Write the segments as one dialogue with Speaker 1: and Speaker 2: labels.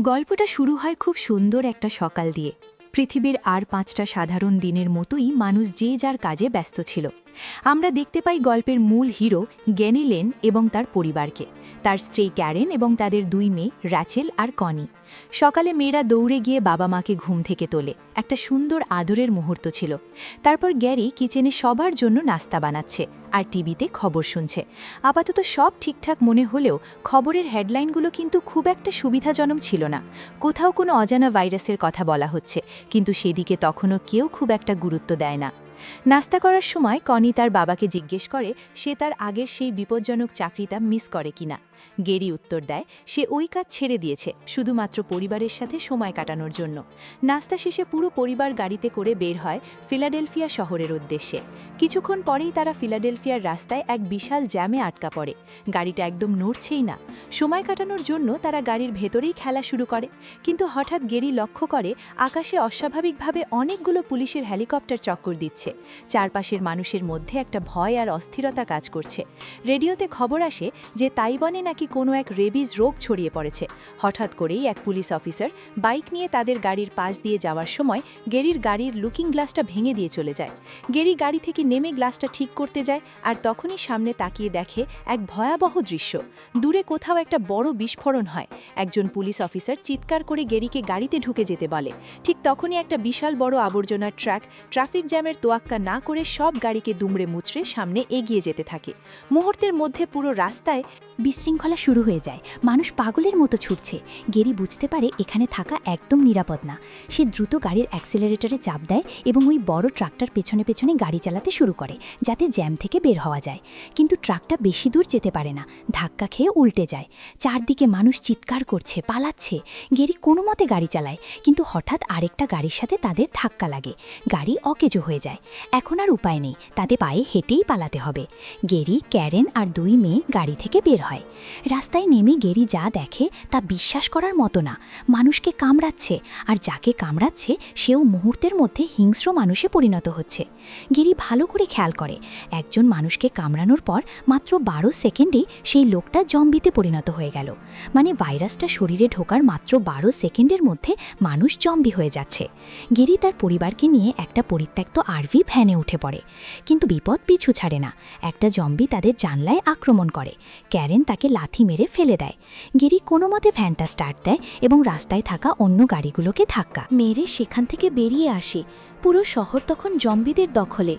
Speaker 1: গল্পটা শুরু হয় খুব সুন্দর একটা সকাল দিয়ে। পৃথিবীর আর ৫টা সাধারণ দিনের মতোই মানুষ যে যার কাজে ব্যস্ত ছিল। আমরা দেখতে পাই গল্পের মূল হিরো গেনি লেন এবং তার পরিবারকে, তার স্ত্রী ক্যারেন এবং তাদের ২ মেয়ে র্যাচেল আর কনি। সকালে মেয়েরা দৌড়ে গিয়ে বাবা মাকে ঘুম থেকে তোলে, একটা সুন্দর আদরের মুহূর্ত ছিল। তারপর গ্যারি কিচেনে সবার জন্য নাস্তা বানাচ্ছে আর টিভিতে খবর শুনছে। আপাতত সব ঠিকঠাক মনে হলেও খবরের হেডলাইনগুলো কিন্তু খুব একটা সুবিধাজনক ছিল না। কোথাও কোনো অজানা ভাইরাসের কথা বলা হচ্ছে, কিন্তু সেদিকে তখনও কেউ খুব একটা গুরুত্ব দেয় না। নাস্তা করার সময় কনি তার বাবাকে জিজ্ঞেস করে সে তার আগের সেই বিপজ্জনক চাকরিটা মিস করে কিনা। গেরি উত্তর দেয় সে ওই কাজ ছেড়ে দিয়েছে শুধুমাত্র পরিবারের সাথে সময় কাটানোর জন্য। নাস্তা শেষে পুরো পরিবার গাড়িতে করে বের হয় ফিলাডেলফিয়া শহরের উদ্দেশ্যে। কিছুক্ষণ পরেই তারা ফিলাডেলফিয়ার রাস্তায় এক বিশাল জ্যামে আটকা পড়ে। গাড়িটা একদম নড়ছেই না। সময় কাটানোর জন্য তারা গাড়ির ভেতরেই খেলা শুরু করে, কিন্তু হঠাৎ গেরি লক্ষ্য করে আকাশে অস্বাভাবিকভাবে অনেকগুলো পুলিশের হেলিকপ্টার চক্কর দিচ্ছে। চারপাশের মানুষের মধ্যে একটা ভয় আর অস্থিরতা কাজ করছে। রেডিওতে খবর আসে যে তাইওয়ানে নাকি কোনো এক রেবিজ রোগ ছড়িয়ে পড়েছে। হঠাৎ করেই এক পুলিশ অফিসার বাইক নিয়ে তাদের গাড়ির পাশ দিয়ে যাওয়ার সময় গেরির গাড়ির লুকিং গ্লাসটা ভেঙে দিয়ে চলে যায়। গেরি গাড়ি থেকে নেমে গ্লাসটা ঠিক করতে যায়, আর তখনই সামনে তাকিয়ে দেখে এক ভয়াবহ দৃশ্য। দূরে কোথাও একটা বড় বিস্ফোরণ হয়। একজন পুলিশ অফিসার চিৎকার করে গেরিকে গাড়িতে ঢুকে যেতে বলে। ঠিক তখনই একটা বিশাল বড় আবর্জনার ট্রাক ট্রাফিক জ্যামের তোয়াক্কা না করে সব গাড়িকে দুমড়ে মুচড়ে সামনে এগিয়ে যেতে থাকে। মুহূর্তের মধ্যে পুরো রাস্তায় বিশৃঙ্খলা শুরু হয়ে যায়। মানুষ পাগলের মতো ছুটছে। গেরি বুঝতে পারে এখানে থাকা একদম নিরাপদ না। সে দ্রুত গাড়ির অ্যাক্সেলারেটরে চাপ দেয় এবং ওই বড় ট্রাকটার পেছনে পেছনে গাড়ি চালাতে শুরু করে, যাতে জ্যাম থেকে বের হওয়া যায়। কিন্তু ট্রাকটা বেশি দূর যেতে পারে না, ধাক্কা খেয়ে উল্টে যায়। চারদিকে মানুষ চিৎকার করছে, পালাচ্ছে। গেরি কোনো মতে গাড়ি চালায়, কিন্তু হঠাৎ আরেকটা গাড়ির সাথে তাদের ধাক্কা লাগে। গাড়ি অকেজো হয়ে যায়। এখন আর উপায় নেই, তাদের পায়ে হেঁটেই পালাতে হবে। গেরি, ক্যারেন আর ২ মেয়ে গাড়ি থেকে বের হয়। রাস্তায় নেমে গেরি যা দেখে তা বিশ্বাস করার মতো না। মানুষকে কামড়াচ্ছে, আর যাকে কামড়াচ্ছে সেও মুহূর্তের মধ্যে হিংস্র মানুষে পরিণত হচ্ছে। গেরি ভালো করে খেয়াল করে, একজন মানুষকে কামড়ানোর পর মাত্র ১২ সেকেন্ডেই সেই লোকটা জম্বিতে পরিণত হয়ে গেল। মানে ভাইরাসটা শরীরে ঢোকার মাত্র ১২ সেকেন্ডের মধ্যে মানুষ জম্বি হয়ে যাচ্ছে। গেরি তার পরিবারকে নিয়ে একটা পরিত্যক্ত আরভি ভ্যানে উঠে পড়ে, কিন্তু বিপদ পিছু ছাড়ে না। একটা জম্বি তাদের জানলায় আক্রমণ করে। ক্যারেন তাকে লাথি মেরে ফেলে দেয়। গেরি কোনো মতে ভ্যানটা স্টার্ট দেয় এবং রাস্তায় থাকা অন্য গাড়িগুলোকে ধাক্কা মেরে সেখান থেকে বেরিয়ে আসে। পুরো শহর তখন জম্বিদের দখলে।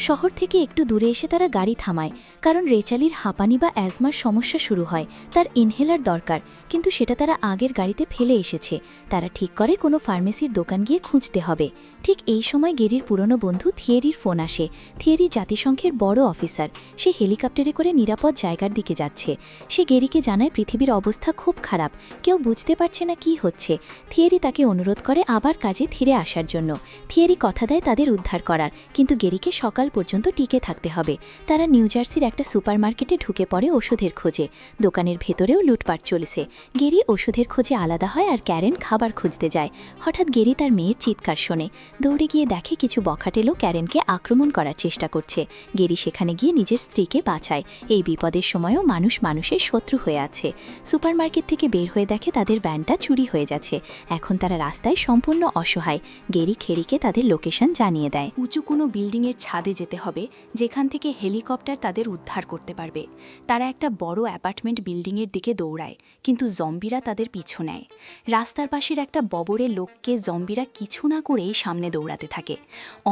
Speaker 1: শহর থেকে একটু দূরে এসে তারা গাড়ি থামায়, কারণ রেচালির হাঁপানি বা অ্যাজমার সমস্যা শুরু হয়। তার ইনহেলার দরকার, কিন্তু সেটা তারা আগের গাড়িতে ফেলে এসেছে। তারা ঠিক করে কোনো ফার্মেসির দোকান গিয়ে খুঁজতে হবে। ঠিক এই সময় গেরির পুরনো বন্ধু থিয়েরির ফোন আসে। থিয়েরি জাতিসংঘের বড় অফিসার। সে হেলিকপ্টারে করে নিরাপদ জায়গার দিকে যাচ্ছে। সে গেরিকে জানায় পৃথিবীর অবস্থা খুব খারাপ, কেউ বুঝতে পারছে না কি হচ্ছে। থিয়েরি তাকে অনুরোধ করে আবার কাজে ফিরে আসার জন্য। থিয়েরি কথা দেয় তাদের উদ্ধার করার, কিন্তু গেরিকে সকাল পর্যন্ত টিকে থাকতে হবে। তারা নিউ জার্সির একটা সুপারমার্কেটে ঢুকে পড়ে ওষুধের খোঁজে। দোকানের ভেতরেও লুটপাট চলেছে। গেরি ওষুধের খোঁজে আলাদা হয় আর ক্যারেন খাবার খুঁজতে যায়। হঠাৎ গেরি তার মেয়ের চিৎকার শোনে। দৌড়ে গিয়ে দেখে কিছু বখাটে লোক ক্যারেনকে আক্রমণ করার চেষ্টা করছে। গেরি সেখানে গিয়ে নিজের স্ত্রীকে বাঁচায়। এই বিপদের সময়ও মানুষ মানুষের শত্রু হয়ে আছে। সুপারমার্কেট থেকে বের হয়ে দেখে তাদের ভ্যানটা চুরি হয়ে যাচ্ছে। এখন তারা রাস্তায় সম্পূর্ণ অসহায়। গেরি খেরিকে তাদের লোকেশন জানিয়ে দেয়। উঁচু কোনো বিল্ডিংয়ের ছাদে যেতে হবে, যেখান থেকে হেলিকপ্টার তাদের উদ্ধার করতে পারবে। তারা একটা বড় অ্যাপার্টমেন্ট বিল্ডিংয়ের দিকে দৌড়ায়, কিন্তু জম্বিরা তাদের পিছু নেয়। রাস্তার পাশের একটা ববরে লোককে জম্বিরা কিছু না করেই সামনে দৌড়াতে থাকে।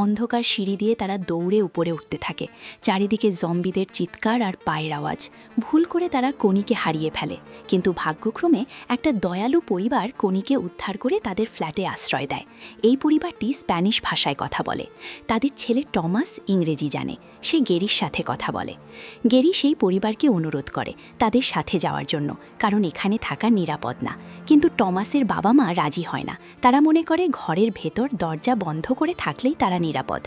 Speaker 1: অন্ধকার সিঁড়ি দিয়ে তারা দৌড়ে উপরে উঠতে থাকে। চারিদিকে জম্বিদের চিৎকার আর পায়ের আওয়াজ। ভুল করে তারা কনিকে হারিয়ে ফেলে, কিন্তু ভাগ্যক্রমে একটা দয়ালু পরিবার কনিকে উদ্ধার করে তাদের ফ্ল্যাটে আশ্রয় দেয়। এই পরিবারটি স্প্যানিশ ভাষায় কথা বলে। তাদের ছেলে টমাস ইংরেজি জানে। সে গেরির সাথে কথা বলে। গেরি সেই পরিবারকে অনুরোধ করে তাদের সাথে যাওয়ার জন্য, কারণ এখানে থাকা নিরাপদ না। কিন্তু টমাসের বাবা মা রাজি হয় না। তারা মনে করে ঘরের ভেতর দরজা
Speaker 2: বন্ধ করে থাকলেই তারা নিরাপদ।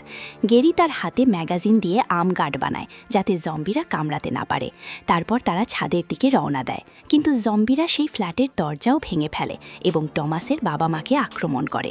Speaker 2: গেরি তার হাতে ম্যাগাজিন দিয়ে আম গার্ড বানায় যাতে জম্বিরা কামড়াতে না পারে। তারপর তারা ছাদের দিকে রওনা দেয়, কিন্তু জম্বিরা সেই ফ্ল্যাটের দরজাও ভেঙে ফেলে এবং টমাসের বাবা মাকে আক্রমণ করে।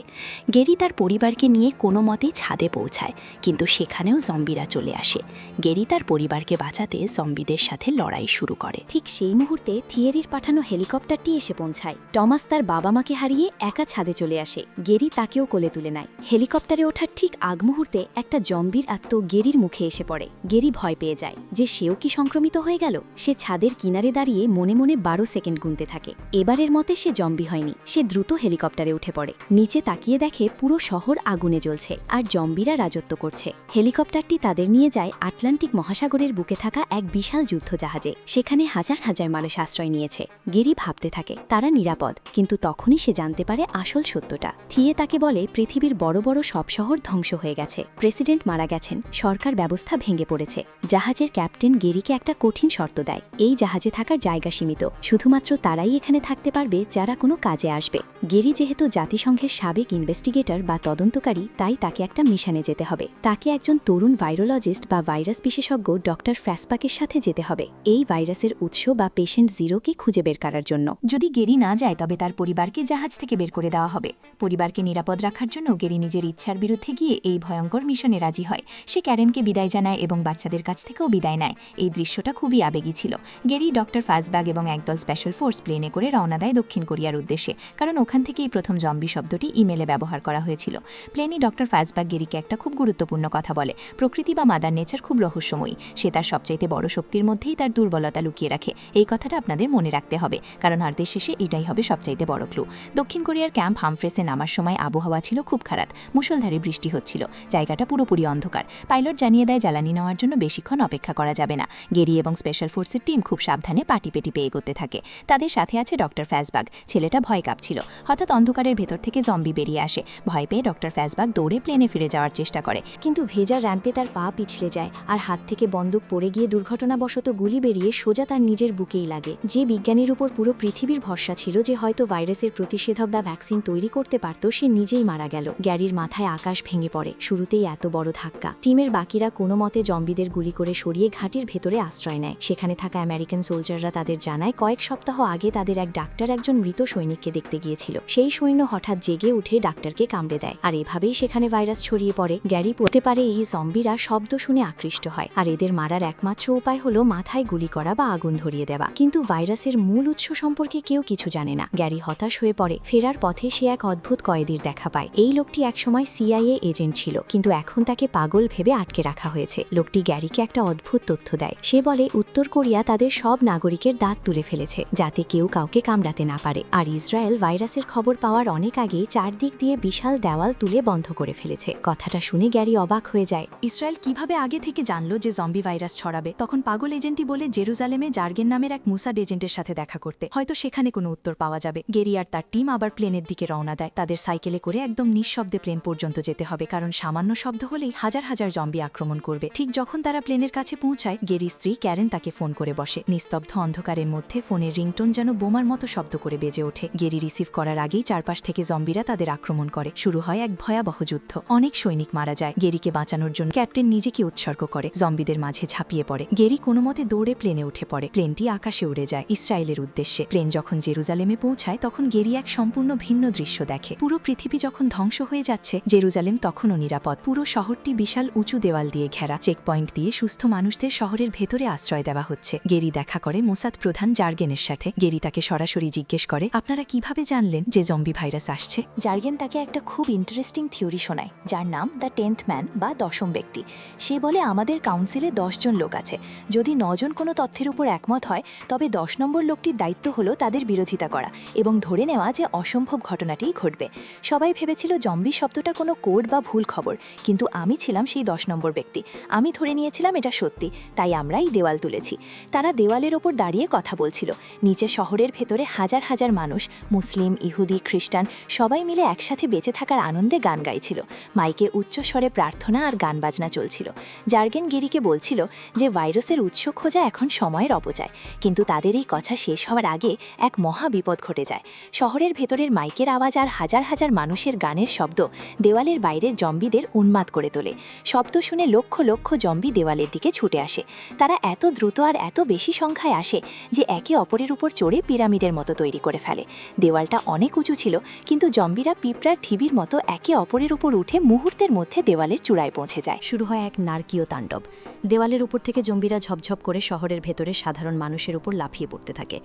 Speaker 2: গেরি তার পরিবারকে নিয়ে কোনো মতেই ছাদে পৌঁছায়, কিন্তু সেখানেও জম্বিরা চলে আসে। গেরি তার পরিবারকে বাঁচাতে জম্বিদের সাথে লড়াই শুরু করে।
Speaker 3: ঠিক সেই মুহূর্তে থিয়েরির পাঠানো হেলিকপ্টারটি এসে পৌঁছায়। টমাস তার বাবা মাকে হারিয়ে একা ছাদে চলে আসে। গেরি তাকেও কোলে তুলে নেয়। হেলিকপ্টারে ওঠার ঠিক আগ মুহূর্তে একটা জম্বির আত্ম গেরির মুখে এসে পড়ে। গেরি ভয় পেয়ে যায় যে সেও কি সংক্রমিত হয়ে গেল। সে ছাদের কিনারে দাঁড়িয়ে মনে মনে 12 সেকেন্ড গুনতে থাকে। এবারের মতে সে জম্বি হয়নি। সে দ্রুত হেলিকপ্টারে উঠে পড়ে। নিচে তাকিয়ে দেখে পুরো শহর আগুনে জ্বলছে আর জম্বিরা রাজত্ব করছে। হেলিকপ্টারটি তাদের নিয়ে যায় আটলান্টিক মহাসাগরের বুকে থাকা এক বিশাল যুদ্ধজাহাজে। সেখানে হাজার হাজার মানুষ আশ্রয় নিয়েছে। গেরি ভাবতে থাকে তারা নিরাপদ, কিন্তু তখনই সে জানতে পারে আসল সত্যটা। থিয়ে তাকে বলে পৃথিবীর বড় বড় সব শহর ধ্বংস হয়ে গেছে, প্রেসিডেন্ট মারা গেছেন, সরকার ব্যবস্থা ভেঙে পড়েছে। জাহাজের ক্যাপ্টেন গেরিকে একটা কঠিন শর্ত দেয়, এই জাহাজে থাকার জায়গা সীমিত, শুধুমাত্র তারাই এখানে থাকতে পারবে যারা কোনো কাজে আসবে। গেরি যেহেতু জাতিসংঘের সাবেক ইনভেস্টিগেটর বা তদন্তকারী, তাই তাকে একটা মিশনে যেতে হবে। তাকে একজন তরুণ ভাইরোলজিস্ট বা ভাইরাস বিশেষজ্ঞ ডক্টর ফ্র্যাসপাকের সাথে যেতে হবে, এই ভাইরাসের উৎস বা পেশেন্ট জিরোকে খুঁজে বের করার জন্য।
Speaker 1: যদি গেরি না যায় তবে তার পরিবারকে জাহাজ থেকে বের করে দেওয়া হবে। পরিবারকে নিরাপদ রাখার জন্য গেরি নিজের ইচ্ছার বিরুদ্ধে গিয়ে এই ভয়ঙ্কর মিশনে রাজি হয়। সে ক্যারেনকে বিদায় জানায় এবং বাচ্চাদের কাছ থেকেও বিদায় নেয়। এই দৃশ্যটা খুবই আবেগী ছিল। গেরি, ডক্টর ফাজবাগ এবং একদল স্পেশাল ফোর্স প্লেনে করে রওনা দেয় দক্ষিণ কোরিয়ার উদ্দেশ্যে, কারণ ওখান থেকেই প্রথম জম্বি শব্দটি ইমেলে ব্যবহার করা হয়েছিল। প্লেনে ডক্টর ফাজবাগ গেরিকে একটা খুব গুরুত্বপূর্ণ কথা বলে, প্রকৃতি বা মাদার নেচার খুব রহস্যময়ী। সে তার সবচাইতে বড় শক্তির মধ্যেই তার দুর্বলতা লুকিয়ে রাখে। এই কথাটা আপনাদের মনে রাখতে হবে, কারণ আর্দের শেষে এটাই হবে সবচাইতে বড় ক্লু। দক্ষিণ কোরিয়ার ক্যাম্প হামফ্রেসে নামার সময় আবহাওয়া ছিল খুব খারাপ, মুষলধারে বৃষ্টি হচ্ছিল, জায়গাটা পুরোপুরি অন্ধকার। পাইলট জানিয়ে দেয় জ্বালানি নেওয়ার জন্য বেশিক্ষণ অপেক্ষা করা যাবে না। গেরি এবং স্পেশাল ফোর্সের টিম খুব সাবধানে পাটি পেয়ে এগোতে থাকে। তাদের সাথে আছে ডক্টর ফ্যাসবাগ। ছেলেটা ভয় কাঁপছিল। হঠাৎ অন্ধকারের ভেতর থেকে জম্বি বেরিয়ে আসে। ভয় পেয়ে ডক্টর ফ্যাসবাগ দৌড়ে প্লেনে ফিরে যাওয়ার চেষ্টা করে,
Speaker 3: কিন্তু ভেজা র্যাম্পে তার পা পিছলে যায় আর হাত থেকে বন্দুক পড়ে গিয়ে দুর্ঘটনাবশত গুলি বেরিয়ে সোজা তার নিজের বুকেই লাগে। যে বিজ্ঞানীর উপর পুরো পৃথিবীর ভরসা ছিল যে হয়তো ভাইরাসের প্রতিষেধক বা ভ্যাকসিন তৈরি করতে পারত, সে নিজেই মারা গেল। গ্যারির মাথায় আকাশ ভেঙে পড়ে। শুরুতেই এত বড় ধাক্কা। টিমের বাকিরা কোনো মতে জম্বিদের গুলি করে সরিয়ে ঘাঁটির ভেতরে আশ্রয় নেয়। সেখানে থাকা আমেরিকান সোলজাররা তাদের জানায় কয়েক সপ্তাহ আগে তাদের এক ডাক্তার একজন মৃত সৈনিককে দেখতে গিয়েছিল। সেই সৈন্য হঠাৎ জেগে উঠে ডাক্তারকে কামড়ে দেয়, আর এভাবেই সেখানে ভাইরাস ছড়িয়ে পড়ে। গ্যারি পড়তে পারে এই জম্বিরা শব্দ শুনে আকৃষ্ট হয়, আর এদের মারার একমাত্র উপায় হলো মাথায় গুলি করা বা আগুন ধরিয়ে দেওয়া। কিন্তু ভাইরাসের মূল উৎস সম্পর্কে কেউ কিছু জানে না। গ্যারি হতাশ হয়ে পড়ে। ফেরার পথে সে এক অদ্ভুত কয়েদির দেখা পায়। এই লোকটি একসময় CIA এজেন্ট ছিল, কিন্তু এখন তাকে পাগল ভেবে আটকে রাখা হয়েছে। লোকটি গ্যারিকে একটা অদ্ভুত তথ্য দেয়। সে বলে উত্তর কোরিয়া তাদের সব নাগরিকের দাঁত তুলে ফেলেছে যাতে কেউ কাউকে কামড়াতে না পারে, আর ইসরায়েল ভাইরাসের খবর পাওয়ার অনেক আগেই চারদিক দিয়ে বিশাল দেওয়াল তুলে বন্ধ করে ফেলেছে। কথাটা শুনে গ্যারি অবাক হয়ে যায়।
Speaker 1: ইসরায়েল কিভাবে আগে থেকে জানলো যে জম্বি ভাইরাস ছড়াবে? তখন পাগল এজেন্টই বলে জেরুজালেমে জার্গেন নামের এক মুসাড এজেন্টের সাথে দেখা করতে, হয়তো সেখানে কোনো উত্তর পাওয়া যাবে। গেরি আর তার টিম আবার প্লেনের দিকে রওনা দেয়। তাদের সাইকেলে করে একদম নিঃশব্দে প্লেন পর্যন্ত যেতে হবে, কারণ সামান্য শব্দ হলেই হাজার হাজার জম্বি আক্রমণ করবে। ঠিক যখন তারা প্লেনের কাছে পৌঁছায়, গেরি স্ত্রী ক্যারেন তাকে ফোন করে বসে। নিস্তব্ধ অন্ধকারের মধ্যে ফোনের রিংটোন যেন বোমার মতো শব্দ করে বেজে ওঠে। গেরি রিসিভ করার আগেই চারপাশ থেকে জম্বিরা তাদের আক্রমণ করে। শুরু হয় এক ভয়াবহ যুদ্ধ। অনেক সৈনিক মারা যায়। গেরিকে বাঁচানোর জন্য ক্যাপ্টেন নিজেকে উৎসর্গ করে, জম্বিদের মাঝে ঝাঁপিয়ে পড়ে। গেরি কোনো মতে দৌড়ে প্লেনে উঠে পড়ে। প্লেনটি আকাশে উড়ে যায় ইসরায়েলের উদ্দেশ্যে। প্লেন যখন জেরুজালেমে পৌঁছায় তখন গেরি এক সম্পূর্ণ ভিন্ন দৃশ্য দেখে। পুরো পৃথিবী যখন ধ্বংস হয়ে যাচ্ছে, জেরুজালেম তখনও নিরাপদ। পুরো শহরটি বিশাল উঁচু দেওয়াল দিয়ে ঘেরা। চেকপয়েন্ট দিয়ে সুস্থ মানুষদের শহরের ভেতরে আশ্রয় দেওয়া হচ্ছে। গেরি দেখা করে মোসাদ প্রধান জার্গেনের সাথে। গেরি তাকে সরাসরি জিজ্ঞেস করে, আপনারা কিভাবে জানলেন যে জম্বি ভাইরাস আসছে?
Speaker 4: জার্গেন তাকে একটা খুব ইন্টারেস্টিং থিওরি শোনায়, যার নাম দ্য 10th ম্যান বা 10ম ব্যক্তি। সে বলে আমাদের কাউন্সিলে 10 জন লোক আছে। যদি 9 জন কোনো তথ্যের উপর একমত হয়, তবে 10 নম্বর লোকটির দায়িত্ব হলো তাদের বিরোধিতা করা এবং ধরে নেওয়া যে অসম্ভব ঘটনাটিই ঘটবে। সবাই ভেবেছিল জম্বি শব্দটা কোনো কোড বা ভুল খবর, কিন্তু আমি ছিলাম সেই 10 নম্বর ব্যক্তি। আমি ধরে নিয়েছিলাম এটা সত্যি, তাই আমরা এই দেওয়াল তুলেছি। তারা দেওয়ালের ওপর দাঁড়িয়ে কথা বলছিল। নিচে শহরের ভেতরে হাজার হাজার মানুষ, মুসলিম, ইহুদি, খ্রিস্টান সবাই মিলে একসাথে বেঁচে থাকার আনন্দে গান গাইছিল। মাইকে উচ্চস্বরে প্রার্থনা আর গান বাজনা চলছিল। জার্গেন গেরিকে বলছিল যে ভাইরাসের উৎস খোঁজা এখন সময়ের অপচয়, কিন্তু তাদের এই কথা শেষ হওয়ার আগে এক মহা বিপদ ঘটে যায়। শহরের ভেতরের মাইকের আওয়াজ আর হাজার হাজার মানুষের গানের শব্দ দেওয়ালের বাইরের জম্বিদের উন্মাদ করে তোলে। শব্দ শুনে লক্ষ লক্ষ জম্বি দেওয়ালের দিকে ছুটে আসে। তারা এত দ্রুত আর এত বেশি সংখ্যায় আসে যে একে অপরের উপর চড়ে পিরামিডের মতো তৈরি করে ফেলে। দেওয়ালটা অনেক উঁচু ছিল, কিন্তু জম্বিরা পিঁপড়ার ঢিবির মতো একে অপরের উপর উঠে মুহূর্তের মধ্যে দেওয়ালের চূড়ায় পৌঁছে যায়।
Speaker 3: শুরু হয় এক নারকীয় তাণ্ডব। দেওয়ালের উপর থেকে জম্বিরা ঝপঝপ করে শহরের ভেতরে সাধারণ মানুষের উপর লাফিয়ে পড়তে থাকে।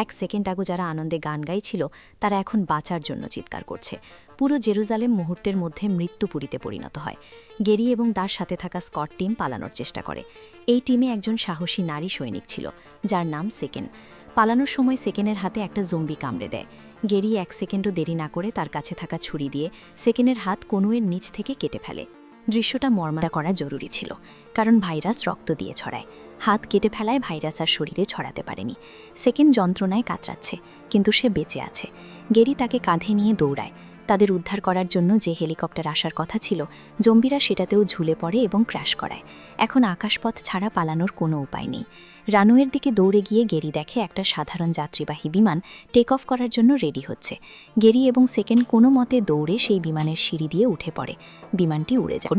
Speaker 3: 1 সেকেন্ড আগে যারা আনন্দে গান গাইছিল তারা এখন বাঁচার জন্য চিৎকার করছে। পুরো জেরুজালেম মুহূর্তের মধ্যে মৃত্যুপুরীতে পরিণত হয়। গেরি এবং তার সাথে থাকা স্কট টিম পালানোর চেষ্টা করে। এই টিমে একজন সাহসী নারী সৈনিক ছিল, যার নাম সেকেন। পালানোর সময় সেকেনের হাতে একটা জম্বি কামড়ে দেয়। গেরি 1 সেকেন্ডও দেরি না করে তার কাছে থাকা ছুরি দিয়ে সেকেনের হাত কনুয়ের নিচ থেকে কেটে ফেলে। দৃশ্যটা মর্মান্তিক করা জরুরি ছিল, কারণ ভাইরাস রক্ত দিয়ে ছড়ায়। হাত কেটে ফেলায় ভাইরাস আর শরীরে ছড়াতে পারেনি। সেকেন্ড যন্ত্রণায় কাতরাচ্ছে, কিন্তু সে বেঁচে আছে। গেরি তাকে কাঁধে নিয়ে দৌড়ায়। তাদের উদ্ধার করার জন্য যে হেলিকপ্টার আসার কথা ছিল, জম্বিরা সেটাতেও ঝুলে পড়ে এবং ক্র্যাশ করায়। এখন আকাশপথ ছাড়া পালানোর কোনো উপায় নেই। রানওয়ের দিকে দৌড়ে গিয়ে গেরি দেখে একটা সাধারণ যাত্রীবাহী বিমান টেক অফ করার জন্য রেডি হচ্ছে। গেরি এবং সেকেন্ড কোনো মতে দৌড়ে সেই বিমানের সিঁড়ি দিয়ে উঠে পড়ে। বিমানটি উড়ে যায়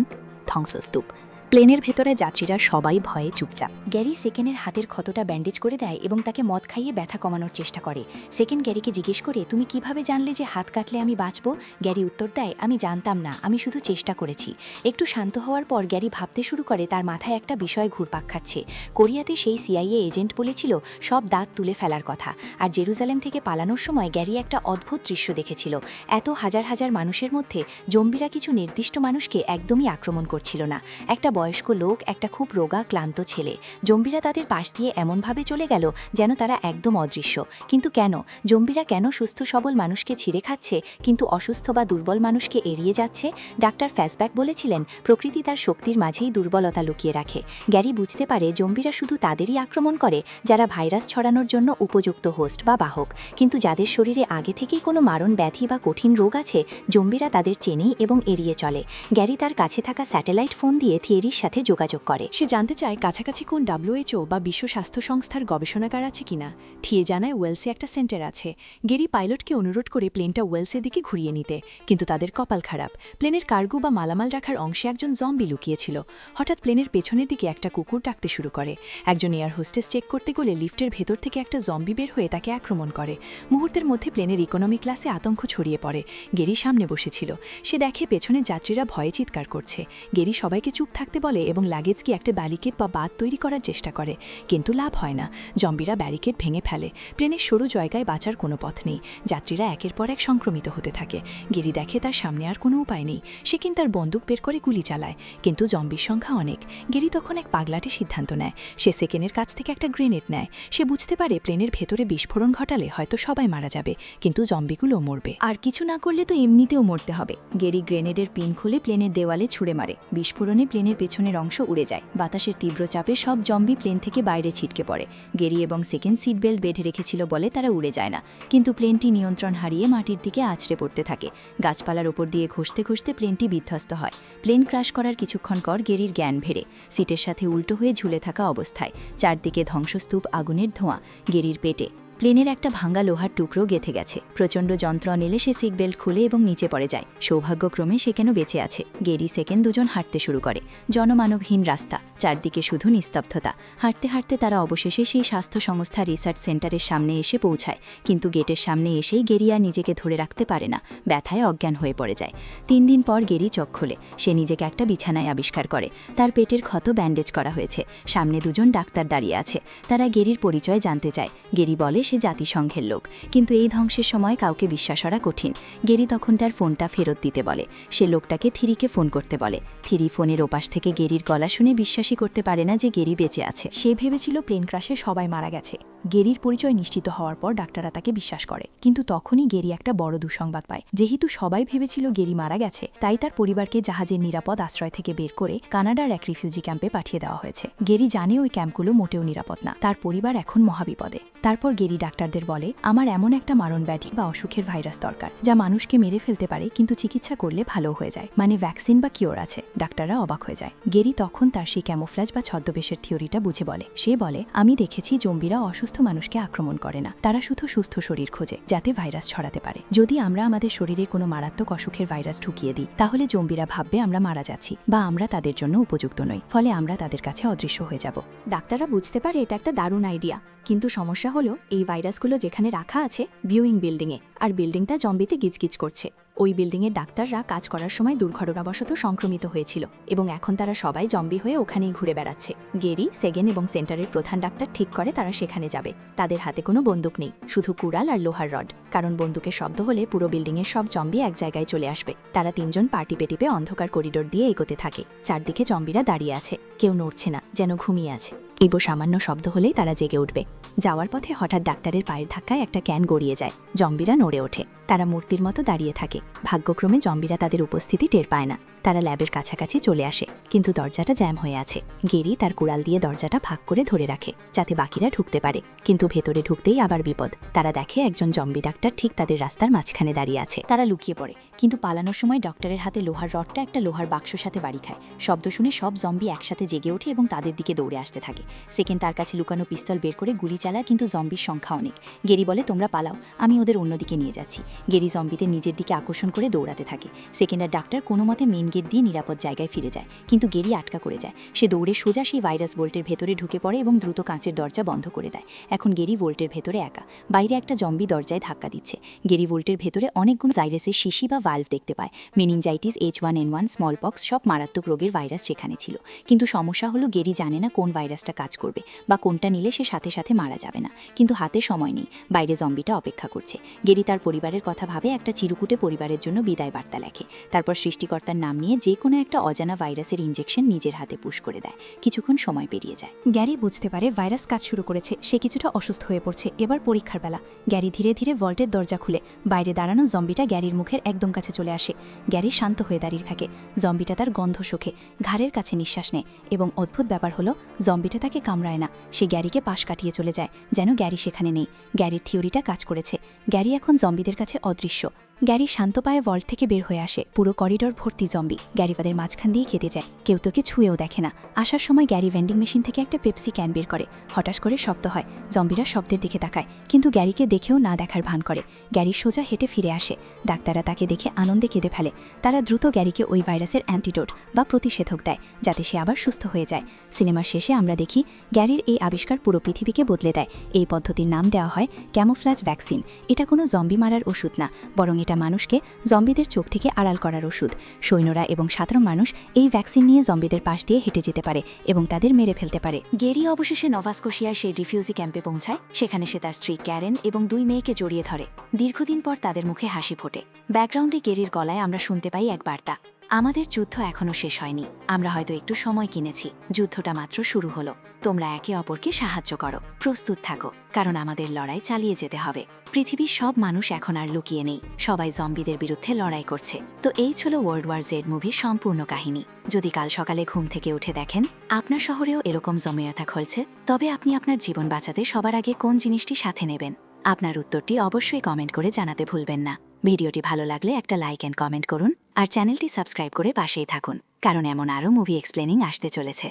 Speaker 3: ধ্বংসস্তূপ। প্লেনের ভেতরে যাত্রীরা সবাই ভয়ে চুপচাপ। গ্যারি সেকেন্ডের হাতের ক্ষতটা ব্যান্ডেজ করে দেয় এবং তাকে মদ খাইয়ে ব্যথা কমানোর চেষ্টা করে। সেকেন্ড গ্যারিকে জিজ্ঞেস করে, তুমি কিভাবে জানলে যে হাত কাটলে আমি বাঁচব? গ্যারি উত্তর দেয়, আমি জানতাম না, আমি শুধু চেষ্টা করেছি। একটু শান্ত হওয়ার পর গ্যারি ভাবতে শুরু করে তার মাথায় একটা বিষয় ঘুরপাক খাচ্ছে। কোরিয়াতে সেই CIA এজেন্ট বলেছিল সব দাঁত তুলে ফেলার কথা, আর জেরুজালেম থেকে পালানোর সময় গ্যারি একটা অদ্ভুত দৃশ্য দেখেছিল। এত হাজার হাজার মানুষের মধ্যে জম্বিরা কিছু নির্দিষ্ট মানুষকে একদমই আক্রমণ করছিল না। একটা বয়স্ক লোক, একটা খুব রোগা ক্লান্ত ছেলে। জম্বিরা তাদের পাশ দিয়ে এমনভাবে চলে গেল যেন তারা একদম অদৃশ্য। কিন্তু কেন? জম্বিরা কেন সুস্থ সবল মানুষকে ছিঁড়ে খাচ্ছে কিন্তু অসুস্থ বা দুর্বল মানুষকে এড়িয়ে যাচ্ছে? ডাক্তার ফ্যাসব্যাক বলেছিলেন প্রকৃতি তার শক্তির মাঝেই দুর্বলতা লুকিয়ে রাখে। গ্যারি বুঝতে পারে জম্বিরা শুধু তাদেরই আক্রমণ করে যারা ভাইরাস ছড়ানোর জন্য উপযুক্ত হোস্ট বা বাহক, কিন্তু যাদের শরীরে আগে থেকেই কোনো মারণ ব্যাধি বা কঠিন রোগ আছে, জম্বিরা তাদের চেনেই এবং এড়িয়ে চলে। গ্যারি তার কাছে থাকা স্যাটেলাইট ফোন দিয়ে থিয়েরির সাথে যোগাযোগ করে।
Speaker 5: সে জানতে চায় কাছাকাছি কোন WHO বা বিশ্ব স্বাস্থ্য সংস্থার গবেষণাগার আছে কিনা। থিয়ে জানায় ওয়েলসে একটা সেন্টার আছে। গেরি পাইলটকে অনুরোধ করে প্লেনটা ওয়েলসের দিকে ঘুরিয়ে নিতে, কিন্তু তাদের কপাল খারাপ। প্লেনের কার্গো বা মালামাল রাখার অংশে একজন জম্বি লুকিয়েছিল। হঠাৎ প্লেনের পেছনের দিকে একটা কুকুর ডাকতে শুরু করে। একজন এয়ার হোস্টেস চেক করতে গেলে লিফটের ভেতর থেকে একটা জম্বি বের হয়ে তাকে আক্রমণ করে। মুহূর্তের মধ্যে প্লেনের ইকোনমি ক্লাসে আতঙ্ক ছড়িয়ে পড়ে। গেরি সামনে বসেছিল। সে দেখে পেছনে যাত্রীরা ভয়ে চিৎকার করছে। গেরি সবাইকে চুপ থাকতে বলে এবং লাগেজকে একটা ব্যারিকেড বা বাঁধ তৈরি করার চেষ্টা করে, কিন্তু লাভ হয় না। জম্বিরা ব্যারিকেড ভেঙে ফেলে। প্লেনের সরু জায়গায় বাঁচার কোনো পথ নেই। যাত্রীরা একের পর এক সংক্রমিত হতে থাকে। গেরি দেখে তার সামনে আর কোনো উপায় নেই। সে কিন্তু তার বন্দুক বের করে গুলি চালায়, কিন্তু জম্বির সংখ্যা অনেক। গেরি তখন এক পাগলাটে সিদ্ধান্ত নেয়। সে সেকেন্ডের কাছ থেকে একটা গ্রেনেড নেয়। সে বুঝতে পারে প্লেনের ভেতরে বিস্ফোরণ ঘটালে হয়তো সবাই মারা যাবে, কিন্তু জম্বিগুলো মরবে।
Speaker 1: আর কিছু না করলে তো এমনিতেও মরতে হবে। গেরি গ্রেনেডের পিন খুলে প্লেনের দেওয়ালে ছুঁড়ে মারে। বিস্ফোরণে প্লেনের পেছনের অংশ উড়ে যায়। বাতাসের তীব্র চাপে সব জম্বি প্লেন থেকে বাইরে ছিটকে পড়ে। গেরি এবং সেকেন্ড সিট বেল্ট বেঁধে রেখেছিল বলে তারা উড়ে যায় না, কিন্তু প্লেনটি নিয়ন্ত্রণ হারিয়ে মাটির দিকে আছড়ে পড়তে থাকে। গাছপালার ওপর দিয়ে ঘষতে ঘষতে প্লেনটি বিধ্বস্ত হয়। প্লেন ক্র্যাশ করার কিছুক্ষণ পর গেরির জ্ঞান ফেরে। সিটের সাথে উল্টো হয়ে ঝুলে থাকা অবস্থায়, চারদিকে ধ্বংসস্তূপ, আগুনের ধোঁয়া। গেরির পেটে প্লেনের একটা ভাঙা লোহার টুকরো গেঁথে গেছে। প্রচণ্ড যন্ত্রণা এলে সে সিট বেল্ট খুলে এবং নিচে পড়ে যায়। সৌভাগ্যক্রমে সে কেন বেঁচে আছে। গেরি সেকেন্ড দুজন হাঁটতে শুরু করে। জনমানবহীন রাস্তা, চারদিকে শুধু নিস্তব্ধতা। হাঁটতে হাঁটতে তারা অবশেষে সেই স্বাস্থ্য সংস্থা রিসার্চ সেন্টারের সামনে এসে পৌঁছায়, কিন্তু গেটের সামনে এসেই গেরি আর নিজেকে ধরে রাখতে পারে না। ব্যথায় অজ্ঞান হয়ে পড়ে যায়। 3 দিন পর গেরি চোখ খোলে। সে নিজেকে একটা বিছানায় আবিষ্কার করে। তার পেটের ক্ষত ব্যান্ডেজ করা হয়েছে। সামনে দুজন ডাক্তার দাঁড়িয়ে আছে। তারা গেরির পরিচয় জানতে চায়। গেরি বলে সে জাতিসংঘের লোক, কিন্তু এই ধ্বংসের সময় কাউকে বিশ্বাস করা কঠিন। গেরি তখন তার ফোনটা ফেরত দিতে বলে। সে লোকটাকে থিরিকে ফোন করতে বলে। থিরি ফোনের ওপাশ থেকে গেরির গলা শুনে বিশ্বাসই করতে পারে না যে গেরি বেঁচে আছে।
Speaker 5: সে ভেবেছিল প্লেন ক্র্যাশে সবাই মারা গেছে। গেরির পরিচয় নিশ্চিত হওয়ার পর ডাক্তাররা তাকে বিশ্বাস করে, কিন্তু তখনই গেরি একটা বড় দুঃসংবাদ পায়। যেহেতু সবাই ভেবেছিল গেরি মারা গেছে, তাই তার পরিবারকে জাহাজের নিরাপদ আশ্রয় থেকে বের করে কানাডার এক রিফিউজি ক্যাম্পে পাঠিয়ে দেওয়া হয়েছে। গেরি জানে ওই ক্যাম্পগুলো মোটেও নিরাপদ না। তার পরিবার এখন মহাবিপদে।
Speaker 2: তারপর গেরি ডাক্তারদের বলে, আমার এমন একটা মারণ ব্যাধি বা অসুখের ভাইরাস দরকার যা মানুষকে মেরে ফেলতে পারে কিন্তু চিকিৎসা করলে ভালো হয়ে যায়, মানে ভ্যাকসিন বা কিওর আছে। ডাক্তাররা অবাক হয়ে যায়। গেরি তখন তার সেই ক্যামোফ্লাজ বা ছদ্মবেশের থিওরিটা বুঝে বলে। সে বলে, আমি দেখেছি জম্বিরা অসুস্থ মানুষকে আক্রমণ করে না, তারা শুধু সুস্থ শরীর খোঁজে যাতে ভাইরাস ছড়াতে পারে। যদি আমরা আমাদের শরীরে কোনো মারাত্মক অসুখের ভাইরাস ঢুকিয়ে দিই তাহলে জম্বিরা ভাববে আমরা মারা যাচ্ছি বা আমরা তাদের জন্য উপযুক্ত নই, ফলে আমরা তাদের কাছে অদৃশ্য হয়ে যাব।
Speaker 3: ডাক্তাররা বুঝতে পারে এটা একটা দারুণ আইডিয়া, কিন্তু সমস্যা হলো এই ভাইরাসগুলো যেখানে রাখা আছে ভিউইং বিল্ডিংয়ে, আর বিল্ডিংটা জম্বিতে গিজগিজ করছে। ওই বিল্ডিংয়ের ডাক্তাররা কাজ করার সময় দুর্ঘটনাবশত সংক্রমিত হয়েছিল এবং এখন তারা সবাই জম্বি হয়ে ওখানেই ঘুরে বেড়াচ্ছে। গেরি, সেগেন এবং সেন্টারের প্রধান ডাক্তার ঠিক করে তারা সেখানে যাবে। তাদের হাতে কোনো বন্দুক নেই, শুধু কুড়াল আর লোহার রড, কারণ বন্দুকের শব্দ হলে পুরো বিল্ডিংয়ের সব জম্বি এক জায়গায় চলে আসবে। তারা তিনজন পা টিপে টিপে অন্ধকার করিডোর দিয়ে এগোতে থাকে। চারদিকে জম্বিরা দাঁড়িয়ে আছে, কেউ নড়ছে না, যেন ঘুমিয়ে আছে। ইবো সামান্য শব্দ হলেই তারা জেগে উঠবে। যাওয়ার পথে হঠাৎ ডাক্তারের পায়ের ধাক্কায় একটা ক্যান গড়িয়ে যায়। জম্বিরা নড়ে ওঠে, তারা মূর্তির মতো দাঁড়িয়ে থাকে। ভাগ্যক্রমে জম্বিরা তাদের উপস্থিতি টের পায় না। তারা ল্যাবের কাছাকাছি চলে আসে, কিন্তু দরজাটা জ্যাম হয়ে আছে। গেরি তার কুড়াল দিয়ে দরজাটা ভাগ করে ধরে রাখে যাতে বাকিরা ঢুকতে পারে, কিন্তু ভেতরে ঢুকতেই আবার বিপদ। তারা দেখে একজন জম্বি ডাক্তার ঠিক তাদের রাস্তার মাঝখানে দাঁড়িয়ে আছে।
Speaker 4: তারা লুকিয়ে পড়ে, কিন্তু পালানোর সময় ডক্টরের হাতে লোহার রডটা একটা লোহার বাক্সর সাথে বাড়ি খায়। শব্দ শুনে সব জম্বি একসাথে জেগে ওঠে এবং তাদের দিকে দৌড়ে আসতে থাকে। সেকেন্ড তার কাছে লুকানো পিস্তল বের করে গুলি চালায়, কিন্তু জম্বির সংখ্যা অনেক। গেরি বলে, তোমরা পালাও, আমি ওদের অন্যদিকে নিয়ে যাচ্ছি। গেরি জম্বিদের নিজের দিকে আকর্ষণ করে দৌড়াতে থাকে। সেকেন্ড আর ডাক্তার কোনো মতে মেন গেট দিয়ে নিরাপদ জায়গায় ফিরে যায়, কিন্তু গেরি আটকা করে যায়। সে দৌড়ে সোজা সেই ভাইরাস ভোল্টের ভেতরে ঢুকে পড়ে এবং দ্রুত কাঁচের দরজা বন্ধ করে দেয়। এখন গেরি ভোল্টের ভেতরে একা, বাইরে একটা জম্বি দরজায় ধাক্কা দিচ্ছে। গেরি ভোল্টের ভেতরে অনেকগুলো ভাইরাসের শিশি বা ভালভ দেখতে পায়। মেনিনজাইটিস, H1N1, স্মলপক্স, সব মারাত্মক রোগের ভাইরাস সেখানে ছিল। কিন্তু সমস্যা হলো গেরি জানে না কোন ভাইরাসটা কাজ করবে বা কোনটা নিলে সে সাথে সাথে মারা যাবে না। কিন্তু হাতে সময় নেই, বাইরে জম্বিটা অপেক্ষা করছে। গেরি তার পরিবারের কথা ভাবে, একটা চিরকুটে পরিবারের জন্য বিদায় বার্তা লেখে। তারপর সৃষ্টিকর্তার নাম নিয়ে যে কোনো একটা অজানা ভাইরাসের ইনজেকশন নিজের হাতে পুশ করে দেয়। কিছুক্ষণ সময় পেরিয়ে যায়।
Speaker 2: গ্যারি বুঝতে পারে ভাইরাস কাজ শুরু করেছে, সে কিছুটা অসুস্থ হয়ে পড়ছে। এবার পরীক্ষার বেলা। গ্যারি ধীরে ধীরে ভল্টের দরজা খুলে বাইরে দাঁড়ানো জম্বিটা গ্যারির মুখের একদম কাছে চলে আসে। গ্যারি শান্ত হয়ে দাঁড়িয়ে থাকে। জম্বিটা তার গন্ধ শোকে, ঘাড়ের কাছে নিঃশ্বাস নেয়, এবং অদ্ভুত ব্যাপার হলো জম্বিটা তাকে কামড়ায় না। সে গ্যারিকে পাশ কাটিয়ে চলে যায়, যেন গ্যারি সেখানে নেই। গ্যারির থিওরিটা কাজ করেছে। গ্যারি এখন জম্বিদের কাছে অদৃশ্য। গ্যারি শান্ত পায়ে ভল্ট থেকে বের হয়ে আসে। পুরো করিডোর ভর্তি জম্বি। গ্যারি তাদের মাঝখান দিয়ে কেটে যায়। কেউ তোকে ছুঁয়েও দেখে না। আসার সময় গ্যারি ভেন্ডিং মেশিন থেকে একটা পেপসি ক্যান বের করে। হঠাৎ করে শব্দ হয়। জম্বিরা শব্দের দিকে তাকায়, কিন্তু গ্যারিকে দেখেও না দেখার ভান করে। গ্যারি সোজা হেঁটে ফিরে আসে। ডাক্তাররা তাকে দেখে আনন্দে কেঁদে ফেলে। তারা দ্রুত গ্যারিকে ওই ভাইরাসের অ্যান্টিডোট বা প্রতিষেধক দেয়, যাতে সে আবার সুস্থ হয়ে যায়। সিনেমার শেষে আমরা দেখি গ্যারির এই আবিষ্কার পুরো পৃথিবীকে বদলে দেয়। এই পদ্ধতির নাম দেওয়া হয় ক্যামোফ্লাজ ভ্যাকসিন। এটা কোনো জম্বি মারার ওষুধ না, বরং এটা মানুষকে জম্বিদের চোখ থেকে আড়াল করার ওষুধ। সৈন্যরা এবং সাধারণ মানুষ এই ভ্যাকসিন নিয়ে জম্বিদের পাশ দিয়ে হেঁটে যেতে পারে এবং তাদের মেরে ফেলতে পারে।
Speaker 4: গেরি অবশেষে নভাস্কোশিয়ায় সেই রিফিউজি ক্যাম্পে পৌঁছায়। সেখানে সে তার স্ত্রী ক্যারেন এবং 2 মেয়েকে জড়িয়ে ধরে। দীর্ঘদিন পর তাদের মুখে হাসি ফোটে। ব্যাকগ্রাউন্ডে গেরির গলায় আমরা শুনতে পাই এক বার্তা, আমাদের যুদ্ধ এখনো শেষ হয়নি, আমরা হয়তো একটু সময় কিনেছি, যুদ্ধটা মাত্র শুরু হলো। তোমরা একে অপরকে সাহায্য করো, প্রস্তুত থাকো, কারণ আমাদের লড়াই চালিয়ে যেতে হবে। পৃথিবীর সব মানুষ এখন আর লুকিয়ে নেই, সবাই জম্বিদের বিরুদ্ধে লড়াই করছে। তো এই ছিল ওয়ার্ল্ড ওয়ার জেড মুভির সম্পূর্ণ কাহিনী। যদি কাল সকালে ঘুম থেকে উঠে দেখেন আপনার শহরেও এরকম জমিয়তা খুলছে, তবে আপনি আপনার জীবন বাঁচাতে সবার আগে কোন জিনিসটি সাথে নেবেন? আপনার উত্তরটি অবশ্যই কমেন্ট করে জানাতে ভুলবেন না। ভিডিওটি ভালো লাগলে একটা লাইক অ্যান্ড কমেন্ট করুন, আর চ্যানেলটি সাবস্ক্রাইব করে পাশেই থাকুন, কারণ এমন আরও মুভি এক্সপ্লেনিং আসতে চলেছে।